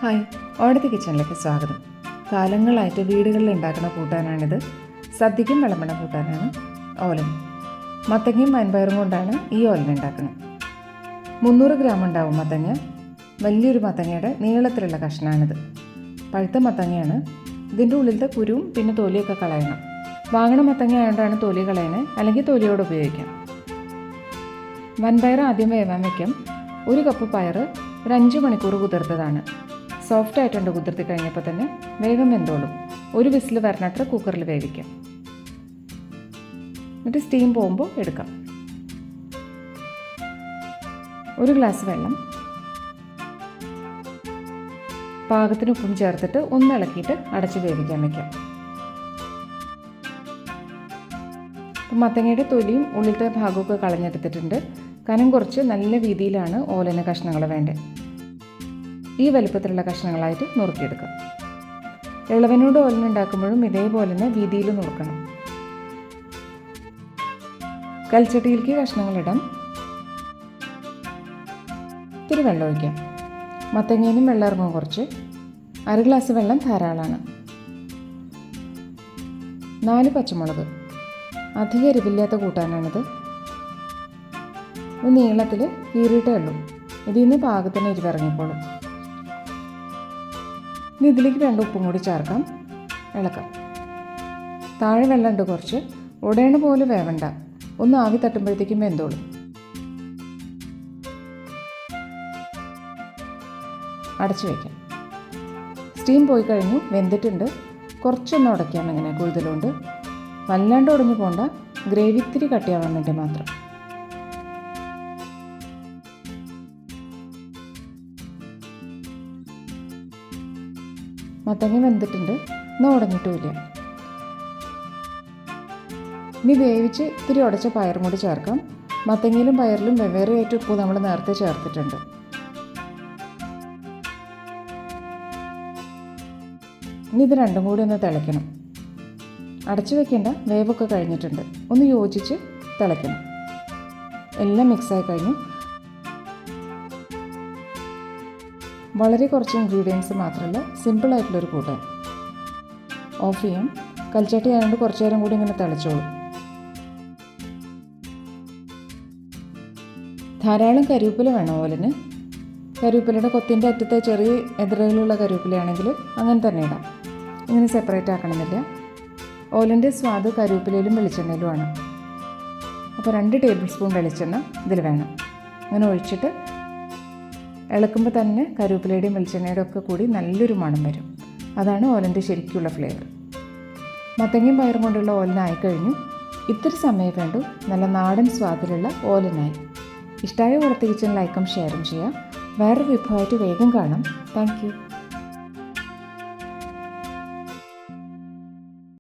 Hi, ഓണത്തെ കിച്ചണിലേക്ക് സ്വാഗതം. കാലങ്ങളായിട്ട് വീടുകളിൽ ഉണ്ടാക്കുന്ന കൂട്ടാനാണിത്. സദ്യക്കും വിളമ്പണ കൂട്ടാനാണ് ഓലൻ. മത്തങ്ങയും വൻപയറും കൊണ്ടാണ് ഈ ഓലൻ ഉണ്ടാക്കുന്നത്. 300 ഗ്രാം ഉണ്ടാവും മത്തങ്ങ. വലിയൊരു മത്തങ്ങയുടെ നീളത്തിലുള്ള കഷ്ണമാണിത്. പഴുത്ത മത്തങ്ങയാണ്. ഇതിൻ്റെ ഉള്ളിലത്തെ കുരുവും പിന്നെ തൊലിയൊക്കെ കളയണം. വാങ്ങണ മത്തങ്ങ ആയതുകൊണ്ടാണ് തൊലി കളയണേ, അല്ലെങ്കിൽ തൊലിയോട് ഉപയോഗിക്കാം. വൻപയർ ആദ്യം വേവാൻ വയ്ക്കാം. 1 കപ്പ് പയർ ഒരു 5 മണിക്കൂർ കുതിർത്തതാണ്. സോഫ്റ്റ് ആയിട്ടുണ്ട്. കുതിർത്തി കഴിഞ്ഞപ്പോൾ തന്നെ വേഗം വെന്തോളും. 1 വിസിൽ വരണത്ര കുക്കറിൽ വേവിക്കാം. എന്നിട്ട് സ്റ്റീം പോകുമ്പോൾ എടുക്കാം. 1 ഗ്ലാസ് വെള്ളം, പാകത്തിന് ഉപ്പും ചേർത്തിട്ട് ഒന്ന് ഇളക്കിയിട്ട് അടച്ച് വേവിക്കാൻ വയ്ക്കാം. അപ്പം മത്തങ്ങയുടെ തൊലിയും ഉള്ളിലത്തെ ഭാഗമൊക്കെ കളഞ്ഞെടുത്തിട്ടുണ്ട്. കനം കുറച്ച് നല്ല വീതിയിലാണ് ഓലന് കഷ്ണങ്ങൾ വേണ്ടത്. ഈ വലുപ്പത്തിലുള്ള കഷ്ണങ്ങളായിട്ട് നുറുക്കിയെടുക്കാം. ഇളവനോട് ഓലൻ ഉണ്ടാക്കുമ്പോഴും ഇതേപോലെ തന്നെ വീതിയിൽ നുറുക്കണം. കൽച്ചട്ടിയിലേക്ക് കഷ്ണങ്ങളിടാം. ഇത്തിരി വെള്ളം ഒഴിക്കാം. മത്തങ്ങയിലും വെള്ളം ഇറങ്ങും കുറച്ച്. 1/2 ഗ്ലാസ് വെള്ളം ധാരാളമാണ്. 4 പച്ചമുളക്. അധികം എരിവില്ലാത്ത കൂട്ടാനാണിത്. ഇത് നീളത്തിൽ കീറിയിട്ടേ ഉള്ളൂ. ഇതിൽ നിന്ന് പാകത്തിന് എരിവിറങ്ങിക്കോളും. ഇനി ഇതിലേക്ക് വേണ്ട ഉപ്പും കൂടി ചേർക്കാം. ഇളക്കാം. താഴെ വെള്ളമുണ്ട് കുറച്ച്. ഉടയണ പോലെ വേവണ്ട. ഒന്ന് ആവി തട്ടുമ്പോഴത്തേക്കും വെന്തോളും. അടച്ചു വയ്ക്കാം. സ്റ്റീം പോയി കഴിഞ്ഞു. വെന്തിട്ടുണ്ട്. കുറച്ചൊന്ന് ഉടയ്ക്കാം. ഇങ്ങനെ കൂടുതലുണ്ട്. വല്ലാണ്ട് ഉടഞ്ഞു പോകണ്ട. ഗ്രേവി ഇത്തിരി കട്ടിയാവാൻ വേണ്ടി മാത്രം. മത്തങ്ങ വെന്തിട്ടുണ്ട്. എന്നാൽ ഉടഞ്ഞിട്ടുമില്ല. ഇനി വേവിച്ച് ഇത്തിരി ഉടച്ച പയറും കൂടി ചേർക്കാം. മത്തങ്ങയിലും പയറിലും വെവ്വേറെയായിട്ട് ഉപ്പ് നമ്മൾ നേരത്തെ ചേർത്തിട്ടുണ്ട്. ഇനി ഇത് രണ്ടും കൂടി ഒന്ന് തിളയ്ക്കണം. അടച്ചു വെക്കേണ്ട. വേവൊക്കെ കഴിഞ്ഞിട്ടുണ്ട്. ഒന്ന് യോജിച്ച് തിളയ്ക്കണം. എല്ലാം മിക്സായി കഴിഞ്ഞു. വളരെ കുറച്ച് ഇൻഗ്രീഡിയൻസ് മാത്രമല്ല, സിമ്പിളായിട്ടുള്ളൊരു കൂട്ടാൻ. ഓഫ് ചെയ്യാം. കൽച്ചട്ടി ആയതുകൊണ്ട് കുറച്ച് നേരം കൂടി ഇങ്ങനെ തിളച്ചോളും. ധാരാളം കരിവേപ്പില വേണം ഓലന്. കരിവേപ്പിലയുടെ കൊത്തിൻ്റെ അറ്റത്തെ ചെറിയ എതിരുകളുള്ള കരിവേപ്പിലയാണെങ്കിൽ അങ്ങനെ തന്നെ ഇടാം. ഇങ്ങനെ സെപ്പറേറ്റ് ആക്കണമെന്നില്ല. ഓലൻ്റെ സ്വാദ് കരിവേപ്പിലയിലും വെളിച്ചെണ്ണയിലുമാണ്. അപ്പോൾ 2 ടേബിൾ സ്പൂൺ വെളിച്ചെണ്ണ ഇതിൽ വേണം. അങ്ങനെ ഒഴിച്ചിട്ട് ഇളക്കുമ്പോൾ തന്നെ കറിവേപ്പിലയുടെയും വെളിച്ചെണ്ണയുടെ ഒക്കെ കൂടി നല്ലൊരു മണം വരും. അതാണ് ഓലൻ്റെ ശരിക്കുള്ള ഫ്ലേവർ. മത്തങ്ങയും പയറും കൊണ്ടുള്ള ഓലനായി കഴിഞ്ഞു. ഇത്തിരി സമയം വേണ്ടു. നല്ല നാടൻ സ്വാദിലുള്ള ഓലനായി. ഇഷ്ടമായ ഓണത്തെ കിച്ചൺ ലൈക്കും ഷെയറും ചെയ്യാം. വേറൊരു വിഭവമായിട്ട് വേഗം കാണാം. Thank you.